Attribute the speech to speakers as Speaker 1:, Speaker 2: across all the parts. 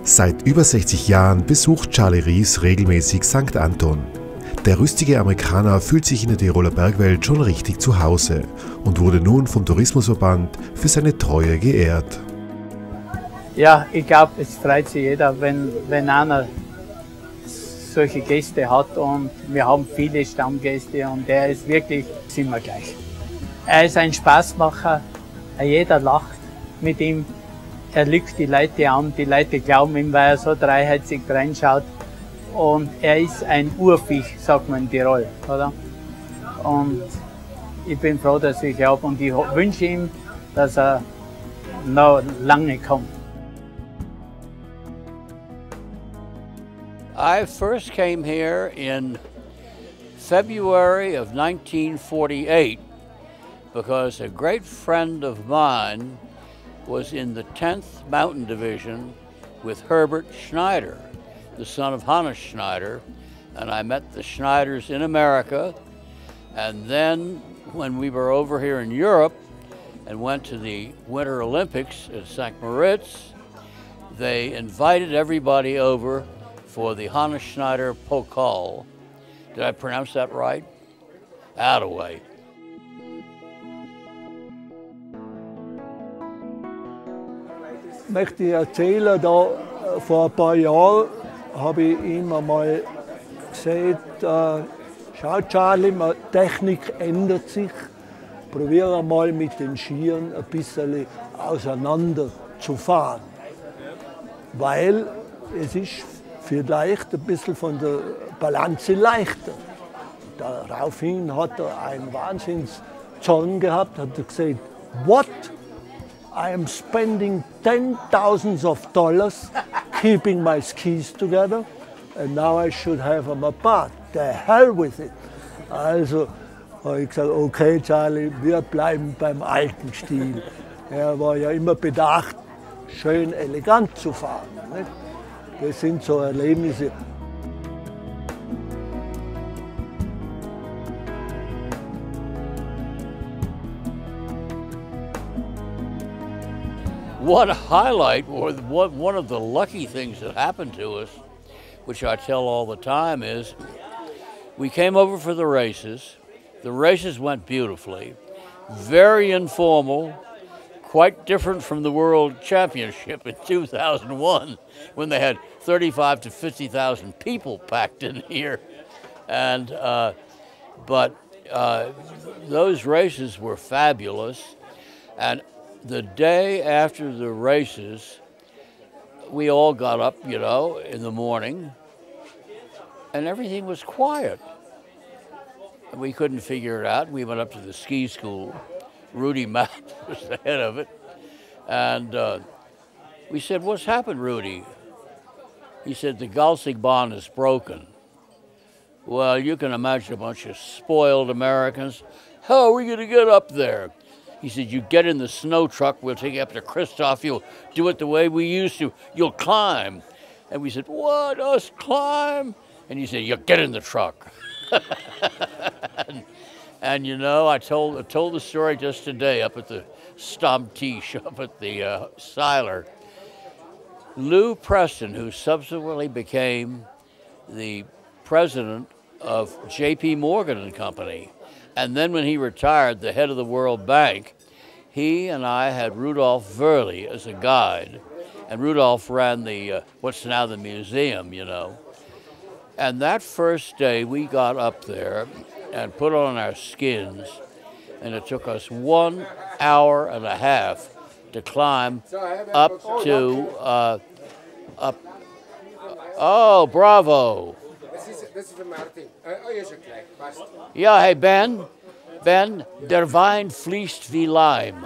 Speaker 1: Seit über 60 Jahren besucht Charly Reeves regelmäßig St. Anton. Der rüstige Amerikaner fühlt sich in der Tiroler Bergwelt schon richtig zu Hause und wurde nun vom Tourismusverband für seine Treue geehrt.
Speaker 2: Ja, ich glaube, es freut sich jeder, wenn einer solche Gäste hat, und wir haben viele Stammgäste und er ist wirklich, sind wir gleich. Er ist ein Spaßmacher, jeder lacht mit ihm, er lügt die Leute an, die Leute glauben ihm, weil er so dreisherzig reinschaut, und er ist ein Urviech, sagt man in Tirol, oder? Und ich bin froh, dass ich habe, und ich wünsche ihm, dass er noch lange kommt.
Speaker 3: I first came here in February of 1948 because a great friend of mine was in the 10th Mountain Division with Herbert Schneider, the son of Hannes Schneider, and I met the Schneiders in America. And then when we were over here in Europe and went to the Winter Olympics at St. Moritz, they invited everybody over for the Hannes Schneider Pokal. Did I pronounce that right? Attaway.
Speaker 4: Ich möchte erzählen, da vor ein paar Jahren habe ich ihm einmal gesagt, schau Charly, die Technik ändert sich, probiere mal mit den Skiern ein bisschen auseinander zu fahren. Weil es ist vielleicht ein bisschen von der Balance leichter. Daraufhin hat er einen Wahnsinnszorn gehabt, hat er gesagt, what? I am spending $10,000s of dollars keeping my skis together and now I should have them apart. The hell with it. Also habe ich gesagt, okay Charly, wir bleiben beim alten Stil. Er war ja immer bedacht, schön elegant zu fahren. Nicht? Das sind so Erlebnisse.
Speaker 3: One highlight, or one of the lucky things that happened to us, which I tell all the time, is we came over for the races. The races went beautifully, very informal, quite different from the World Championship in 2001 when they had 35 to 50,000 people packed in here. And, those races were fabulous. And the day after the races, we all got up, you know, in the morning, and everything was quiet. And we couldn't figure it out. We went up to the ski school. Rudy Matt was the head of it. And we said, what's happened, Rudy? He said, the Galsigbahn is broken. Well, you can imagine a bunch of spoiled Americans. How are we going to get up there? He said, you get in the snow truck, we'll take you up to Christoph, you'll do it the way we used to, you'll climb. And we said, what, us climb? And he said, you get in the truck. and you know, I told the story just today up at the Stammtisch, up at the Seiler. Lou Preston, who subsequently became the president of J.P. Morgan and Company, and then when he retired, the head of the World Bank, he and I had Rudolf Verli as a guide. And Rudolf ran the, what's now the museum, you know. And that first day we got up there and put on our skins, and it took us 1 hour and a half to climb up to, oh, bravo.
Speaker 5: Das ist der Martin. Ja, schon gleich, passt.
Speaker 3: Ja, hey Ben, der Wein fließt wie Leim.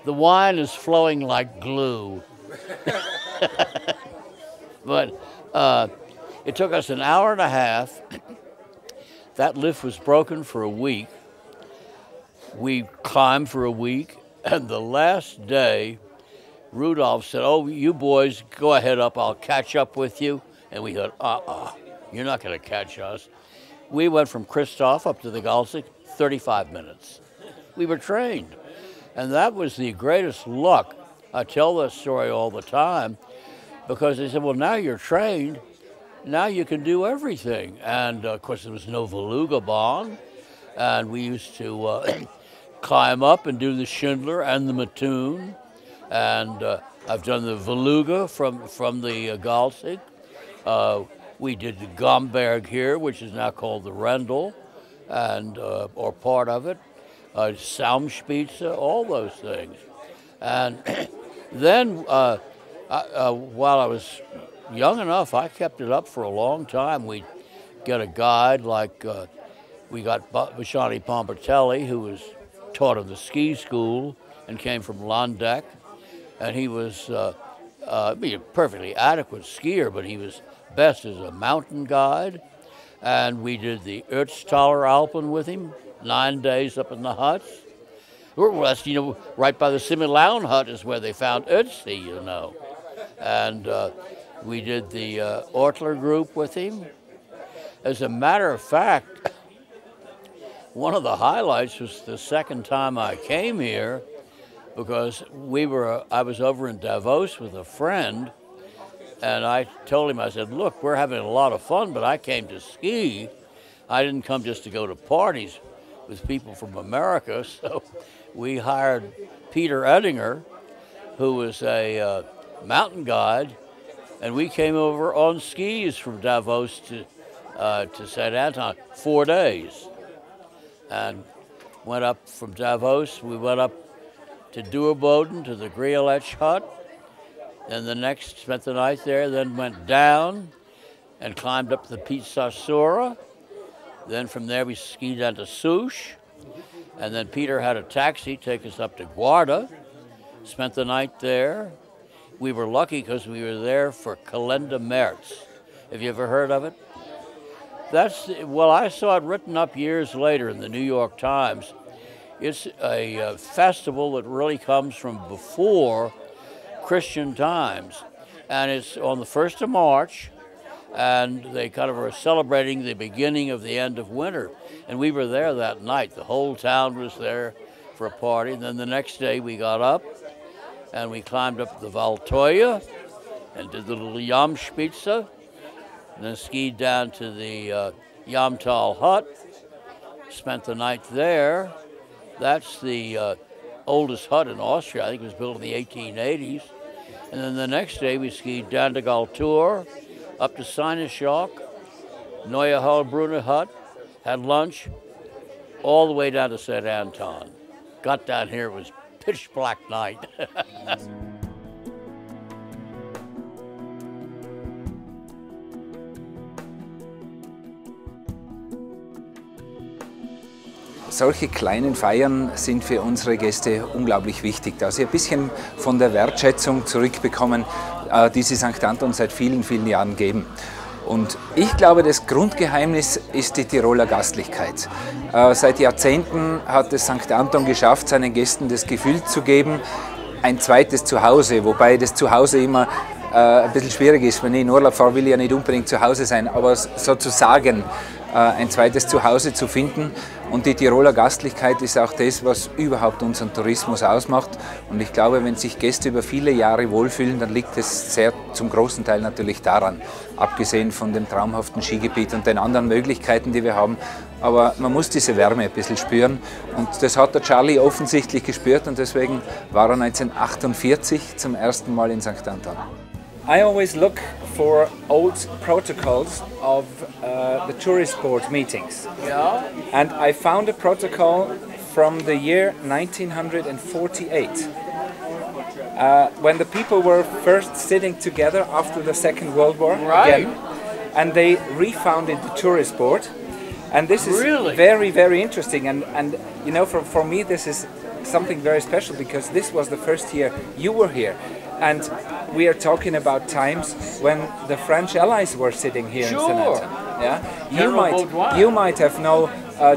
Speaker 3: The wine is flowing like glue. But it took us an hour and a half. That lift was broken for a week. We climbed for a week, and the last day, Rudolph said, oh, you boys, go ahead up, I'll catch up with you. And we thought, you're not going to catch us. We went from Christoph up to the Galsig, 35 minutes. We were trained. And that was the greatest luck. I tell that story all the time. because they said, well, now you're trained, now you can do everything. And of course, there was no Volugabahn, and we used to climb up and do the Schindler and the Mattoon, and I've done the Voluga from the Galsig. We did the Gomberg here, which is now called the Rendel, and or part of it, Saumspitze, all those things. And then while I was young enough, I kept it up for a long time. We'd get a guide, like we got Bashani Pompatelli, who was taught in the ski school and came from Landeck, and he was a perfectly adequate skier, but he was best as a mountain guide. And we did the Ötztaler Alpen with him, 9 days up in the huts. Well, right by the Simulaun hut is where they found Ötzi, And we did the Ortler group with him. As a matter of fact, one of the highlights was the second time I came here, because I was over in Davos with a friend, and I told him, I said, look, we're having a lot of fun, but I came to ski. I didn't come just to go to parties with people from America. So we hired Peter Ettinger, who was a mountain guide, and we came over on skis from Davos to St. Anton, 4 days. And went up from Davos, we went up to Duurboden, to the Grieletsch hut, and the next spent the night there, then went down and climbed up the Piz Sarsura. Then from there we skied down to Souche, and then Peter had a taxi take us up to Guarda, spent the night there. We were lucky because we were there for Kalender März. Have you ever heard of it? Well, I saw it written up years later in the New York Times. It's a festival that really comes from before Christian times. And it's on the 1st of March, and they kind of are celebrating the beginning of the end of winter. And we were there that night. The whole town was there for a party. And then the next day we got up, and we climbed up the Valtoya and did the little Jamspitze, and then skied down to the Jamtal hut, spent the night there. That's the oldest hut in Austria. I think it was built in the 1880s. And then the next day we skied down to Galtur, up to Seineschock, Neue Heilbrunner hut, had lunch, all the way down to St. Anton. Got down here, it was pitch black night.
Speaker 6: Solche kleinen Feiern sind für unsere Gäste unglaublich wichtig, da sie ein bisschen von der Wertschätzung zurückbekommen, die sie St. Anton seit vielen, vielen Jahren geben. Und ich glaube, das Grundgeheimnis ist die Tiroler Gastlichkeit. Seit Jahrzehnten hat es St. Anton geschafft, seinen Gästen das Gefühl zu geben, ein zweites Zuhause, wobei das Zuhause immer ein bisschen schwierig ist. Wenn ich in Urlaub fahre, will ich ja nicht unbedingt zu Hause sein, aber sozusagen ein zweites Zuhause zu finden. Und die Tiroler Gastlichkeit ist auch das, was überhaupt unseren Tourismus ausmacht. Und ich glaube, wenn sich Gäste über viele Jahre wohlfühlen, dann liegt es sehr zum großen Teil natürlich daran, abgesehen von dem traumhaften Skigebiet und den anderen Möglichkeiten, die wir haben. Aber man muss diese Wärme ein bisschen spüren. Und das hat der Charly offensichtlich gespürt und deswegen war er 1948 zum ersten Mal in St. Anton.
Speaker 7: I always look for old protocols of the tourist board meetings.
Speaker 3: Yeah.
Speaker 7: And I found a protocol from the year 1948. When the people were first sitting together after the Second World War again, and they refounded the tourist board. And this is very, very interesting. And you know, for me, this is something very special because this was the first year you were here. And we are talking about times when the French allies were sitting here in St. Anton. Yeah? You might have known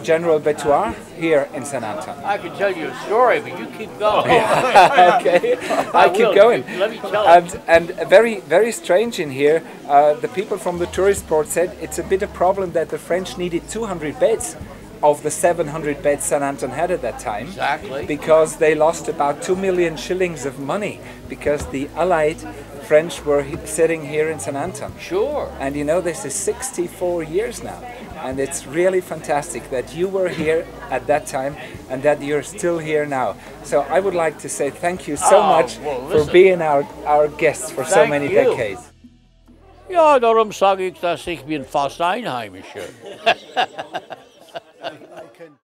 Speaker 7: General Betoir here in St. Anton.
Speaker 3: I could tell you a story, but you keep going.
Speaker 7: Okay, I keep going.
Speaker 3: Let me tell it.
Speaker 7: And very, very strange in here, the people from the tourist board said it's a bit a problem that the French needed 200 beds. of the 700 beds St. Anton had at that time.
Speaker 3: Exactly.
Speaker 7: Because they lost about 2 million shillings of money because the Allied French were sitting here in St. Anton.
Speaker 3: Sure.
Speaker 7: And you know, this is 64 years now. And it's really fantastic that you were here at that time and that you're still here now. So I would like to say thank you so much for being our guests for so many decades.
Speaker 3: Ja, darum sage ich, dass ich bin fast Einheimischer.